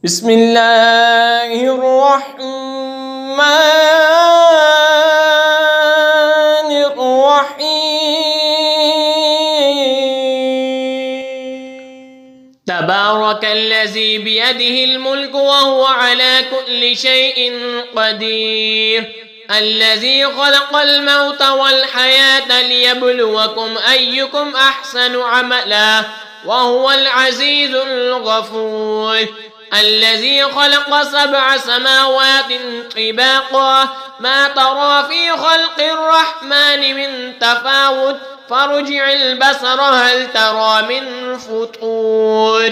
بسم اللہ الرحمن الرحیم تبارک الذی بیدہ الملک وهو على كل شيء قدیر الذي خلق الموت والحياة ليبلوكم أيكم أحسن عملا وهو العزيز الغفور الذي خلق 7 سماوات طباقا ما ترى في خلق الرحمن من تفاوت فرجع البصر هل ترى من فطور۔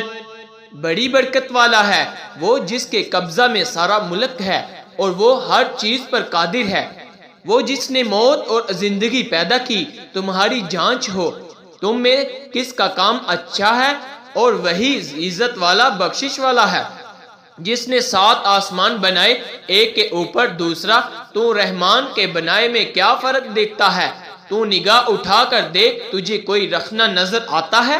بڑی برکت والا ہے وہ جس کے قبضہ میں سارا ملک ہے اور وہ ہر چیز پر قادر ہے، وہ جس نے موت اور زندگی پیدا کی تمہاری جانچ ہو تم میں کس کا کام اچھا ہے، اور وہی عزت والا بخشش والا ہے جس نے 7 آسمان بنائے ایک کے اوپر دوسرا، تو رحمان کے بنائے میں کیا فرق دیکھتا ہے؟ تو نگاہ اٹھا کر دیکھ تجھے کوئی رکھنا نظر آتا ہے؟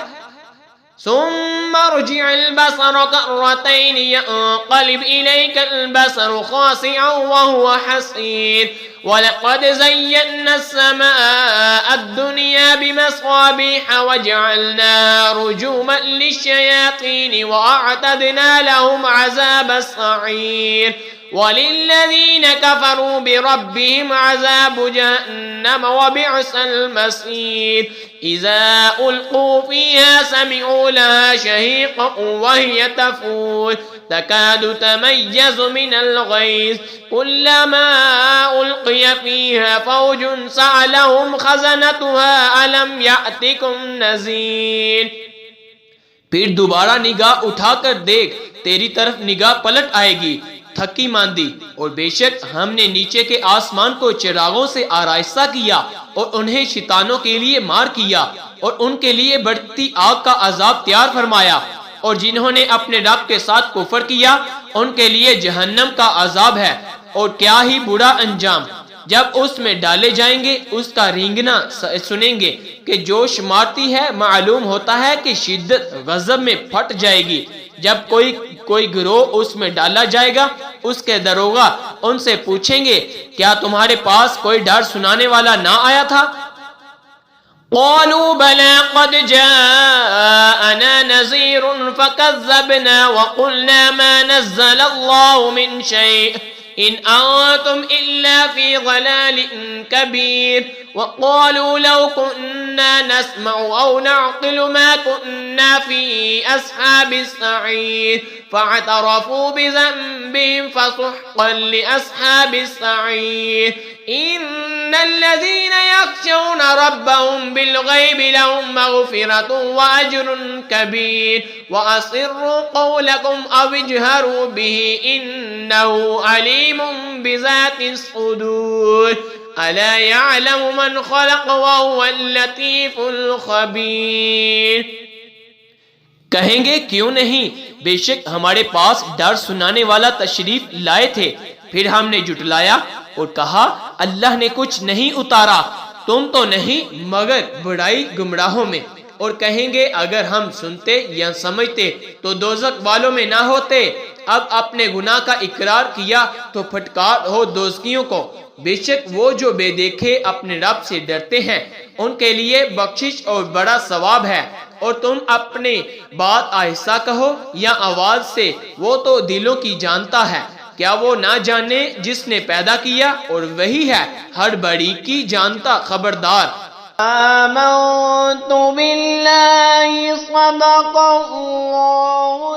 ثم ارجع البصر كرتين ينقلب إليك البصر خاسعا وهو حسير ولقد زينا السماء الدنيا بمصابيح وجعلنا رجوما للشياطين وأعتدنا لهم عذاب السعير وللذين كفروا بربهم عذاب جهنم وبئس المصير إذا ألقوا فيها سمعوا لها شهيقا وهي تفور تكاد تميز من الغيظ كلما ألقي فيها فوج سألهم خزنتها ألم يأتكم نذير۔ پھر دوبارہ نگاہ اٹھا کر دیکھ تیری طرف نگاہ پلٹ آئے گی تھکی ماندی، اور بے شک ہم نے نیچے کے آسمان کو چراغوں سے آرائستہ کیا اور انہیں شیطانوں کے لیے مار کیا اور ان کے لیے بڑھتی آگ کا عذاب تیار فرمایا، اور جنہوں نے اپنے رب کے ساتھ کفر کیا ان کے لیے جہنم کا عذاب ہے، اور کیا ہی برا انجام۔ جب اس میں ڈالے جائیں گے اس کا رینگنا سنیں گے کہ جوش مارتی ہے، معلوم ہوتا ہے کہ شدت غضب میں پھٹ جائے گی۔ جب کوئی گروہ اس میں ڈالا جائے گا اس کے دروغہ ان سے پوچھیں گے کیا تمہارے پاس کوئی ڈر سنانے والا نہ آیا تھا؟ قالوا بلى قد جاءنا نذير فكذبنا وقلنا ما نزل الله من شيء إن أنتم إلا في ضلال كبير وقالوا لو كنا نسمع أو نعقل ما كنا في أصحاب السعير فاعترفوا بذنبهم فسحقا لأصحاب السعير إن الذين يخشون ربهم بالغيب لهم مغفرة وأجر كبير وأسروا قولكم أو اجهروا به إنه عليم بذات الصدور ألا يعلم من خلق وهو اللطيف الخبير۔ کہیں گے کیوں نہیں، بے شک ہمارے پاس ڈر سنانے والا تشریف لائے تھے، پھر ہم نے جھٹلایا اور کہا اللہ نے کچھ نہیں اتارا، تم تو نہیں مگر بڑائی گمراہوں میں۔ اور کہیں گے اگر ہم سنتے یا سمجھتے تو دوزخ والوں میں نہ ہوتے، اب اپنے گناہ کا اقرار کیا تو پھٹکار ہو دوزخیوں کو۔ بے شک وہ جو بے دیکھے اپنے رب سے ڈرتے ہیں ان کے لیے بخشش اور بڑا ثواب ہے۔ اور تم اپنے بات آہستہ کہو یا آواز سے، وہ تو دلوں کی جانتا ہے، کیا وہ نہ جانے جس نے پیدا کیا، اور وہی ہے ہر بڑی کی جانتا خبردار۔ آمنت باللہ صدق اللہ